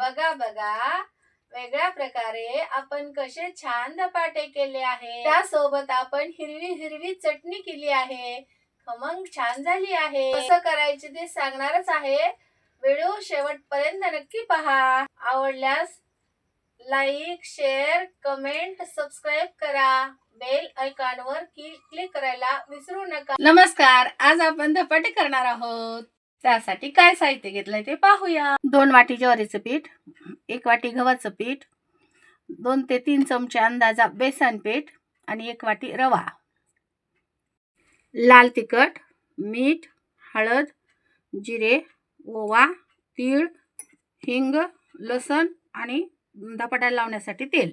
बघा बघा, वेगळ्या प्रकारे आपण कसे छान धपाटे केले आहे. त्यासोबत आपण हिरवी हिरवी चटणी केली आहे. खमंग छान झाली आहे. कसं करायचे ते सांगणारच आहे. व्हिडिओ शेवटपर्यंत नक्की पहा. आवडल्यास लाईक, शेअर, कमेंट, सबस्क्राईब करा. बेल आयकॉनवर क्लिक करायला विसरू नका. नमस्कार, आज आपण धपाटे करणार आहोत. त्यासाठी काय साहित्य घेतलंय ते पाहूया. 2 वाटी ज्वारीचं पीठ, 1 वाटी गव्हाचं पीठ, 2 ते 3 चमचे अंदाजा बेसन पीठ आणि 1 वाटी रवा, लाल तिखट, मीठ, हळद, जिरे, ओवा, तीळ, हिंग, लसण आणि धपाट्याला लावण्यासाठी तेल.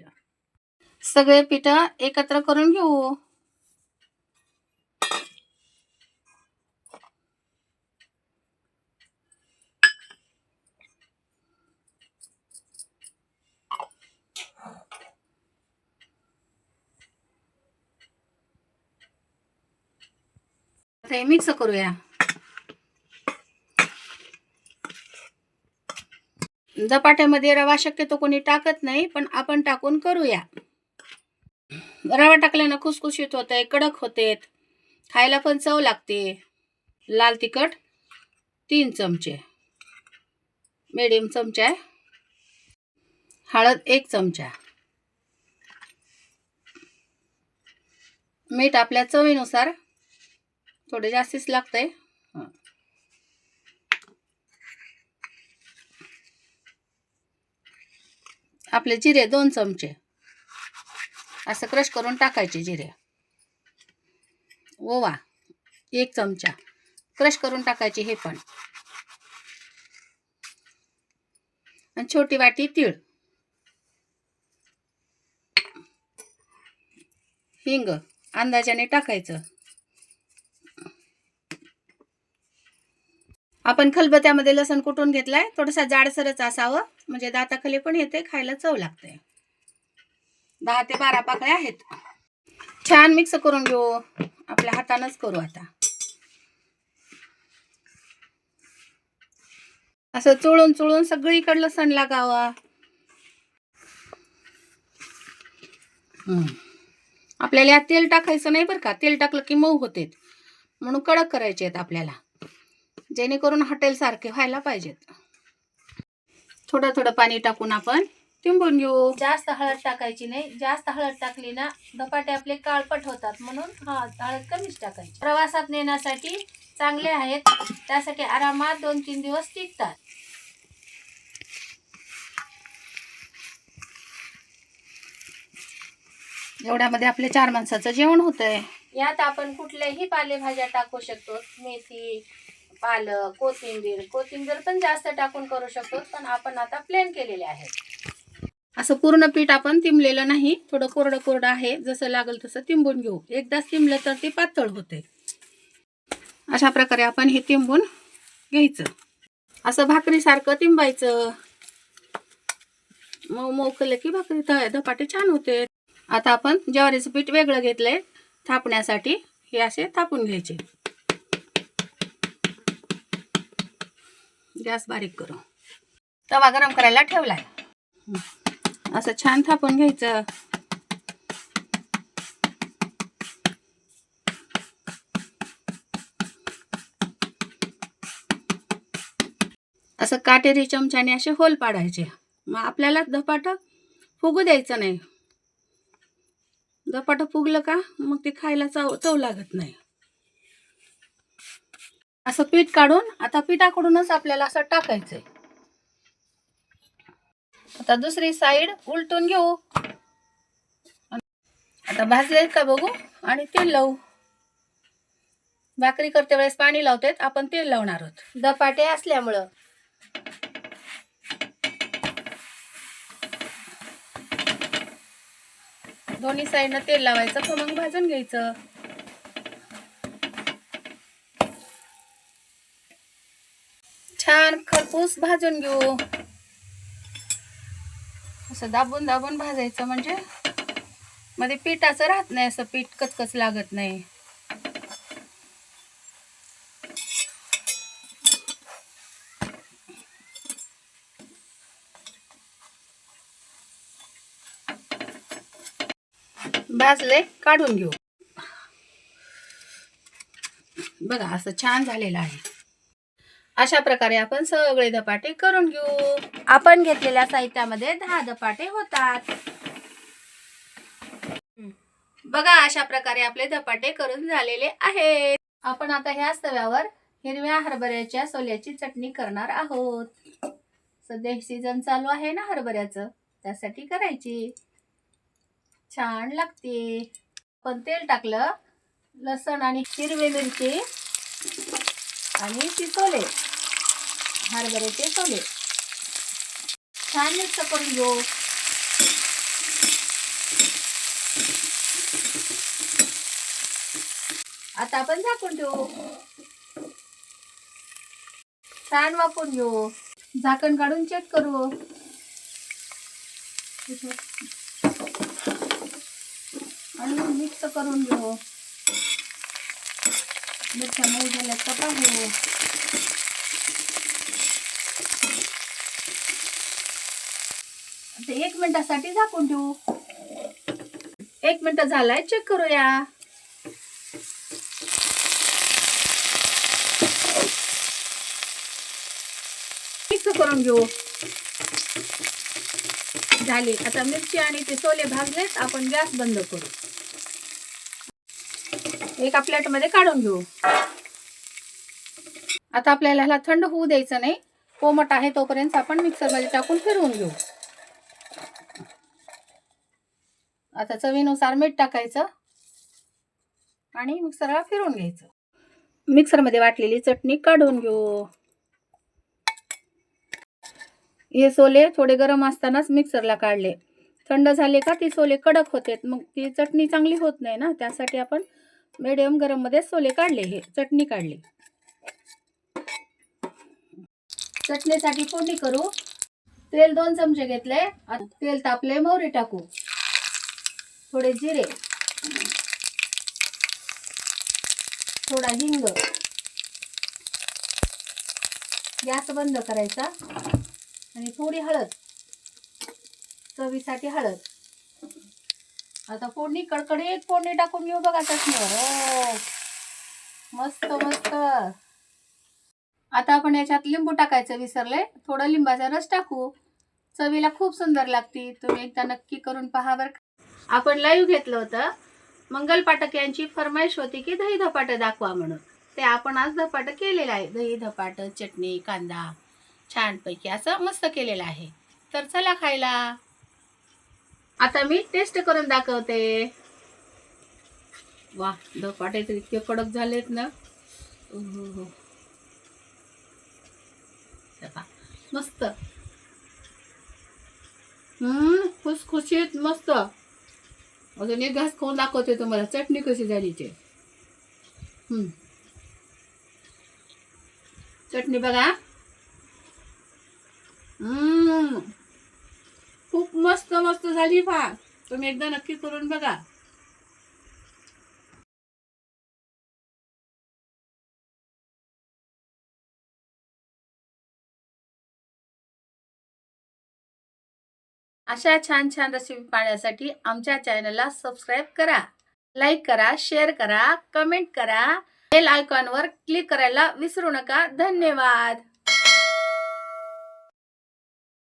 सगळे पीठ एकत्र करून घेऊ. हे मिक्स करूया. धपाट्यामध्ये रवा शक्यतो कोणी टाकत नाही, पण आपण टाकून करूया. रवा टाकल्यानं खुसखुशीत होते, कडक होते, खायला पण चव लागते. लाल तिखट 3 चमचे, मीडियम चमचा, हळद 1 चमचा, मीठ आपल्या चवीनुसार, थोडे जास्तीच लागतंय. आपले जिरे 2 चमचे असं क्रश करून टाकायचे जिरे. ओवा 1 चमचा क्रश करून टाकायचे हे पण. आणि छोटी वाटी तीळ, हिंग अंदाजाने टाकायचं. आपण खलबत्त्यामध्ये लसण कुटून घेतलाय. थोडासा जाडसरच असावं म्हणजे दाताखाली पण येते, खायला चव लागते. 10 ते 12 पाकळ्या आहेत. छान मिक्स करून घेऊ. आपल्या हातानच करू आता. असं चुळून चुळून सगळीकडे लसण लागावा. आपल्याला यात तेल टाकायचं नाही बरं का. तेल टाकलं की मऊ होते, म्हणून कडक करायचे आहेत आपल्याला, जेणेकरून हॉटेल सारखे व्हायला पाहिजेत. थोडं थोडं पाणी टाकून आपण तिंबून घेऊ. जास्त हळद टाकायची नाही. जास्त हळद टाकली ना धपाटे आपले काळपट होतात, म्हणून हळद कमीच टाकायची. प्रवासात नेण्यासाठी चांगले आहेत. त्यासाठी आरामात 2-3 दिवस टिकतात. एवढ्यामध्ये आपले 4 माणसाचं जेवण होतंय. यात आपण कुठल्याही पालेभाज्या टाकू शकतो. मेथी, पालक, कोथिंबीर पण जास्त टाकून करू शकतो, पण आपण आता प्लेन केलेले आहे. असं पूर्ण पीठ आपण तिंबलेलं नाही, थोडं कोरडं कोरडं आहे. जसं लागेल तसं तिंबून घेऊ. एकदाच तिंबलं तर ते पातळ होते. अशा प्रकारे आपण हे तिंबून घ्यायचं. असं भाकरीसारखं तिंबायचं. मऊ मऊ केलं की भाकरी धपाटे छान होते. आता आपण ज्वारीचं पीठ वेगळं घेतलंय थापण्यासाठी. हे असे थापून घ्यायचे. गॅस बारीक करू. तवा गरम करायला ठेवलाय. असं छान थापून घ्यायचं. असं काटेरी चमच्याने असे होल पाडायचे. मग आपल्याला धपाटं फुगू द्यायचं नाही. धपाटं फुगलं का मग ते खायला चव लागत नाही. असं पीठ काढून आता पिठाकडूनच आपल्याला असं टाकायचंय. आता दुसरी साईड उलटून घेऊ. आता भाजले का बघू आणि तेल लावू. भाकरी करते वेळेस पाणी लावते, आपण तेल लावणार आहोत धपाटे असल्यामुळं. दोन्ही साईडनं तेल लावायचं, मग भाजून घ्यायचं. छान खरपूस भाजून घेऊ. असं दाबून दाबून भाजायचं, म्हणजे मध्ये पिठाचं राहत नाही. असं पीठ कचकच लागत नाही. भाजले काढून घेऊ. बघा असं छान झालेलं आहे. अशा प्रकारे आपण सगळे धपाटे करून घेऊ. आपण घेतलेल्या साहित्यामध्ये 10 धपाटे होतात. बघा अशा प्रकारे आपले धपाटे करून झालेले आहेत. आपण आता ह्या तव्यावर हिरव्या हरभऱ्याच्या सोल्याची चटणी करणार आहोत. सध्या सीझन चालू आहे ना हरभऱ्याचं, त्यासाठी करायची. छान लागते. पण तेल टाकलं, लसण आणि हिरवी मिरची आणि ती सोले, हरभऱ्याचे सोले छान मिक्स करून घेऊ. आता आपण झाकून ठेवू. छान वाफवून घेऊ. झाकण काढून चेक करू. आणि मिक्स करून घेऊ. मिरच्या मऊ झाल्या तर पाहू. आता 1 मिनिटासाठी झाकून ठेवू. 1 मिनिट झालाय, चेक करूया. मिक्स करून घेऊ. झाले. आता मिरची आणि ते सोले भाजलेत. आपण गॅस बंद करू. एका प्लेटमध्ये काढून घेऊ. आता आपल्याला ह्याला थंड होऊ द्यायचं नाही. कोमट आहे तोपर्यंत आपण मिक्सरमध्ये टाकून फिरवून घेऊ. आता चवीनुसार मीठ टाकायचं आणि मिक्सरला फिरवून घ्यायचं. मिक्सरमध्ये वाटलेली चटणी काढून घेऊ. हे सोले थोडे गरम असतानाच मिक्सरला काढले. थंड झाले का ती सोले कडक होते, मग ती चटणी चांगली होत नाही ना. त्यासाठी आपण मीडियम गरम मध्ये सोले काढले, हे चटणी काढली. चटणीसाठी फोडणी करू. तेल 2 चमचे घेतले. तेल तापले, मोहरी टाकू. थोडे जिरे, थोडा हिंग. गॅस बंद करायचा आणि थोडी हळद, चवीसाठी हळद. आता फोडणी कडकडीत फोडणी टाकून घेऊ. बघा चटणीवर. मस्त मस्त. आता आपण याच्यात लिंबू टाकायचं विसरले. थोडं लिंबाचा रस टाकू. चवीला खूप सुंदर लागते. तुम्ही एकदा नक्की करून पहा बरं. आपण लाईव्ह घेतलं होतं. मंगल पाटक यांची फरमाईश होती की दही धपाटे दाखवा म्हणून. ते आपण आज धपाटे केलेलं आहे. दही धपाट, चटणी, कांदा छानपैकी असं मस्त केलेलं आहे. तर चला खायला. आता मी टेस्ट करून दाखवते. वा, धपाटे तर इतके कडक झालेत ना. मस्त. खुसखुशीत मस्त. अजून एक घास खाऊन दाखवते तुम्हाला चटणी कशी झाली ते. चटणी बघा. खूप मस्त मस्त झाली. पहा, तुम्ही एकदा नक्की करून बघा. अशा छान छान रेसिपी पाहण्यासाठी आमच्या चॅनलला सबस्क्राईब करा, लाईक करा, शेअर करा, कमेंट करा. बेल आयकॉनवर क्लिक करायला विसरू नका. धन्यवाद.